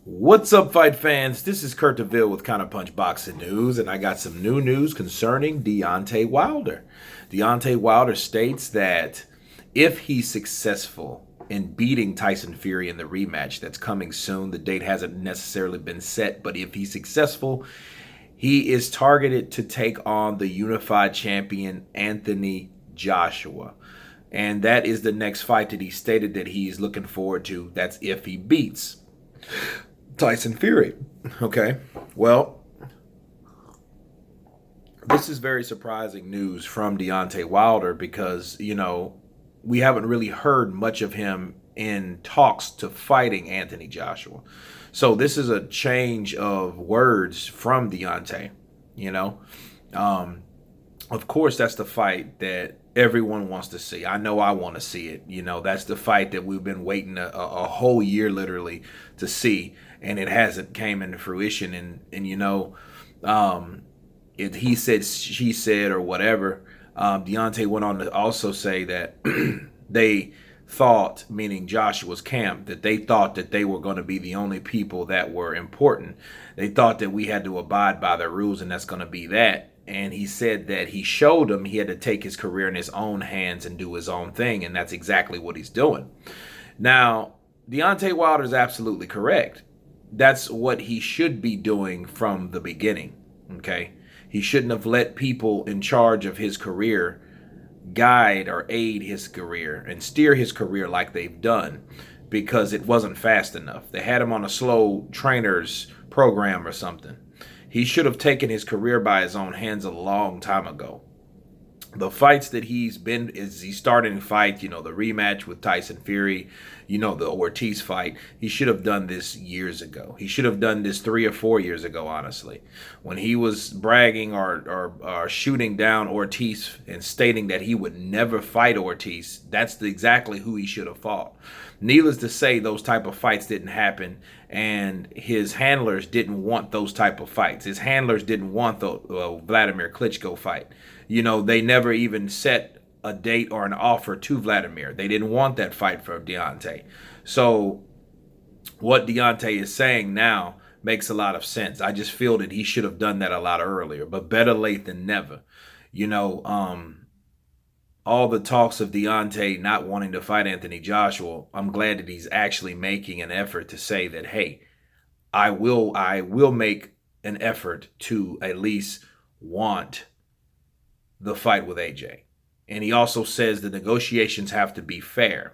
What's up, fight fans? This is Kurt DeVille with Counterpunch Boxing News, and I got some new news concerning Deontay Wilder. Deontay Wilder states that if he's successful in beating Tyson Fury in the rematch that's coming soon, the date hasn't necessarily been set, but if he's successful, he is targeted to take on the unified champion Anthony Joshua. And that is the next fight that he stated that he's looking forward to. That's if he beats Tyson Fury. Okay. Well, this is very surprising news from Deontay Wilder because, we haven't really heard much of him in talks to fighting Anthony Joshua. So this is a change of words from Deontay, you know. Of course, that's the fight that everyone wants to see. I know I want to see it. That's the fight that we've been waiting a whole year literally to see, and it hasn't came into fruition. He said, she said, or whatever. Deontay went on to also say that they thought, meaning Joshua's camp, that they thought that they were going to be the only people that were important. They thought that we had to abide by their rules, and that's going to be that. And he said that he showed him he had to take his career in his own hands and do his own thing, and that's exactly what he's doing. Now, Deontay Wilder is absolutely correct. That's what he should be doing from the beginning, okay? He shouldn't have let people in charge of his career guide or aid his career and steer his career like they've done because it wasn't fast enough. They had him on a slow trainer's program or something. He should have taken his career by his own hands a long time ago. The fights that he's starting to fight, the rematch with Tyson Fury, the Ortiz fight, he should have done this years ago. He should have done this 3 or 4 years ago, honestly. When he was bragging or shooting down Ortiz and stating that he would never fight Ortiz, that's exactly who he should have fought. Needless to say, those type of fights didn't happen, and his handlers didn't want those type of fights. His handlers didn't want the Vladimir Klitschko fight. They never even set a date or an offer to Vladimir. They didn't want that fight for Deontay. So what Deontay is saying now makes a lot of sense. I just feel that he should have done that a lot earlier, but better late than never. All the talks of Deontay not wanting to fight Anthony Joshua, I'm glad that he's actually making an effort to say that, hey, I will make an effort to at least want the fight with AJ. And he also says the negotiations have to be fair.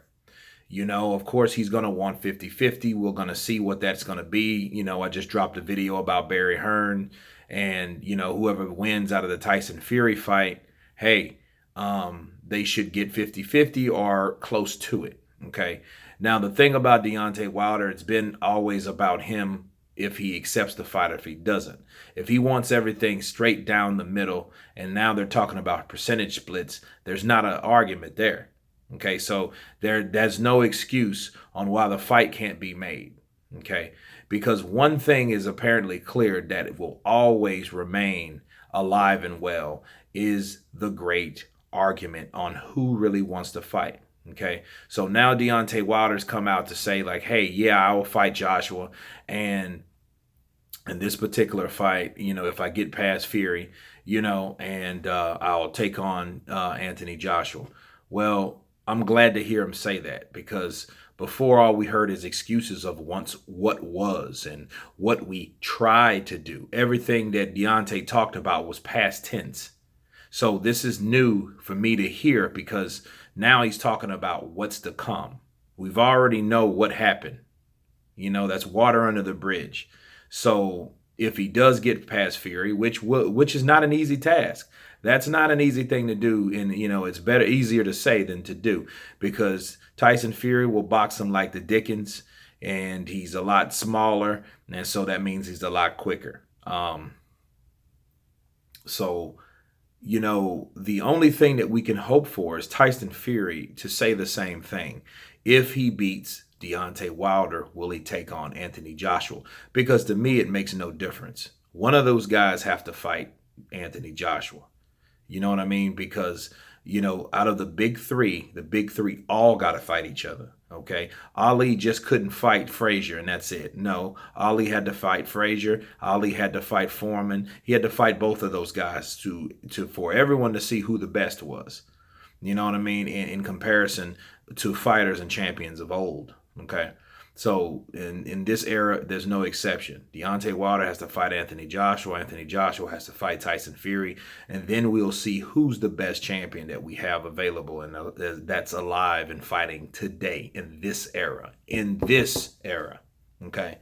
Of course, he's going to want 50-50. We're going to see what that's going to be. I just dropped a video about Barry Hearn and, whoever wins out of the Tyson Fury fight, hey, they should get 50-50 or close to it, okay? Now, the thing about Deontay Wilder, it's been always about him if he accepts the fight or if he doesn't. If he wants everything straight down the middle, and now they're talking about percentage splits, there's not an argument there, okay? So there's no excuse on why the fight can't be made, okay? Because one thing is apparently clear that it will always remain alive and well is the great argument on who really wants to fight. Okay, so now Deontay Wilder's come out to say like, hey, yeah, I will fight Joshua, and in this particular fight, if I get past Fury, and I'll take on Anthony Joshua. Well, I'm glad to hear him say that, because before all we heard is excuses of once what was and what we tried to do. Everything that Deontay talked about was past tense. So this is new for me to hear, because now he's talking about what's to come. We've already know what happened. That's water under the bridge. So if he does get past Fury, which is not an easy task, that's not an easy thing to do. And, it's easier to say than to do, because Tyson Fury will box him like the Dickens, and he's a lot smaller. And so that means he's a lot quicker. The only thing that we can hope for is Tyson Fury to say the same thing. If he beats Deontay Wilder, will he take on Anthony Joshua? Because to me, it makes no difference. One of those guys have to fight Anthony Joshua. You know what I mean? Because, out of the big three all got to fight each other. Okay. Ali just couldn't fight Frazier and that's it. No, Ali had to fight Frazier. Ali had to fight Foreman. He had to fight both of those guys for everyone to see who the best was. You know what I mean? In comparison to fighters and champions of old. Okay. So in this era, there's no exception. Deontay Wilder has to fight Anthony Joshua. Anthony Joshua has to fight Tyson Fury. And then we'll see who's the best champion that we have available and that's alive and fighting today in this era. Okay.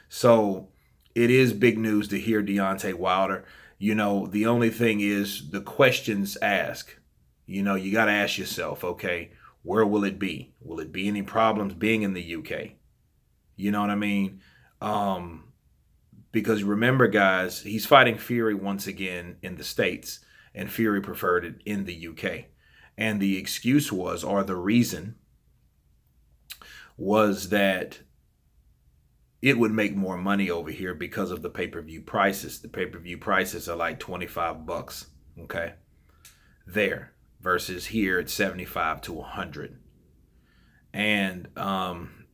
So it is big news to hear Deontay Wilder. The only thing is the questions asked. You got to ask yourself, okay, where will it be? Will it be any problems being in the UK? You know what I mean? Because remember, guys, he's fighting Fury once again in the States, and Fury preferred it in the UK. And the excuse was, or the reason was that it would make more money over here because of the pay-per-view prices. The pay-per-view prices are like $25, okay? There versus here it's 75 to 100. And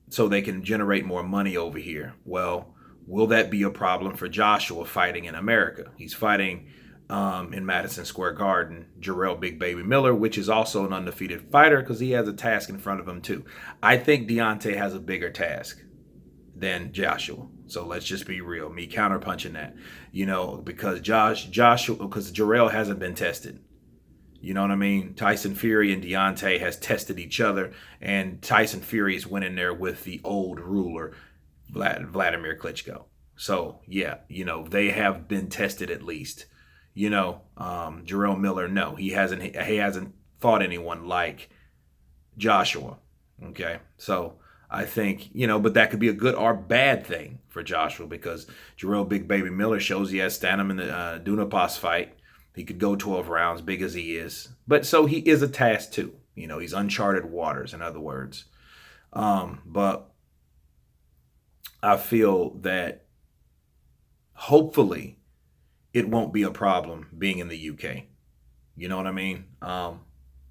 so they can generate more money over here. Well, will that be a problem for Joshua fighting in America? He's fighting in Madison Square Garden, Jarrell Big Baby Miller, which is also an undefeated fighter because he has a task in front of him too. I think Deontay has a bigger task than Joshua. So let's just be real. Me counterpunching that, because because Jarrell hasn't been tested. You know what I mean? Tyson Fury and Deontay has tested each other, and Tyson Fury is went in there with the old ruler, Vladimir Klitschko. So yeah, they have been tested at least. Jarrell Miller, no, he hasn't fought anyone like Joshua. Okay, so I think but that could be a good or bad thing for Joshua because Jarrell Big Baby Miller shows he has stamina in the Dunapas fight. He could go 12 rounds, big as he is. But so he is a task too. He's uncharted waters, in other words. But I feel that hopefully it won't be a problem being in the UK. You know what I mean? And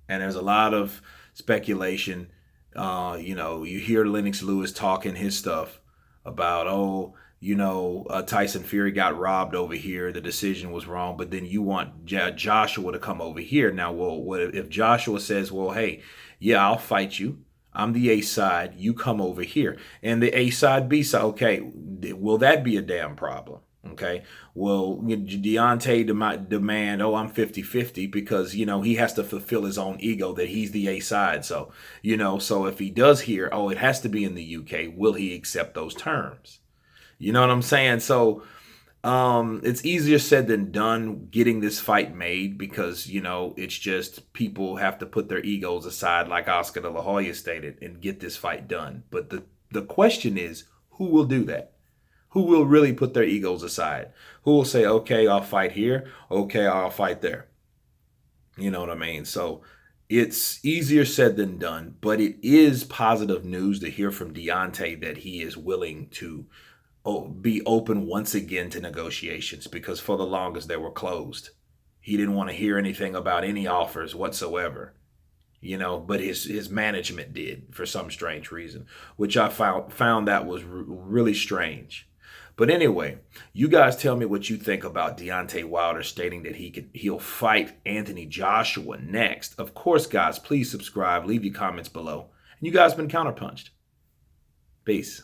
there's a lot of speculation. You hear Lennox Lewis talking his stuff about, Tyson Fury got robbed over here. The decision was wrong. But then you want Joshua to come over here. Now, what if Joshua says, well, hey, yeah, I'll fight you. I'm the A side. You come over here. And the A side, B side, okay, will that be a damn problem? Okay. Well, Deontay demand, I'm 50-50 because, he has to fulfill his own ego that he's the A side. So, so if he does hear, it has to be in the UK, will he accept those terms? You know what I'm saying? So it's easier said than done getting this fight made because, it's just people have to put their egos aside like Oscar de la Hoya stated and get this fight done. But the question is, who will do that? Who will really put their egos aside? Who will say, okay, I'll fight here. Okay, I'll fight there. You know what I mean? So it's easier said than done, but it is positive news to hear from Deontay that he is willing to be open once again to negotiations because for the longest they were closed. He didn't want to hear anything about any offers whatsoever, but his management did for some strange reason, which I found that was really strange. But anyway, you guys tell me what you think about Deontay Wilder stating that he'll fight Anthony Joshua next. Of course, guys, please subscribe, leave your comments below. And you guys been counterpunched. Peace.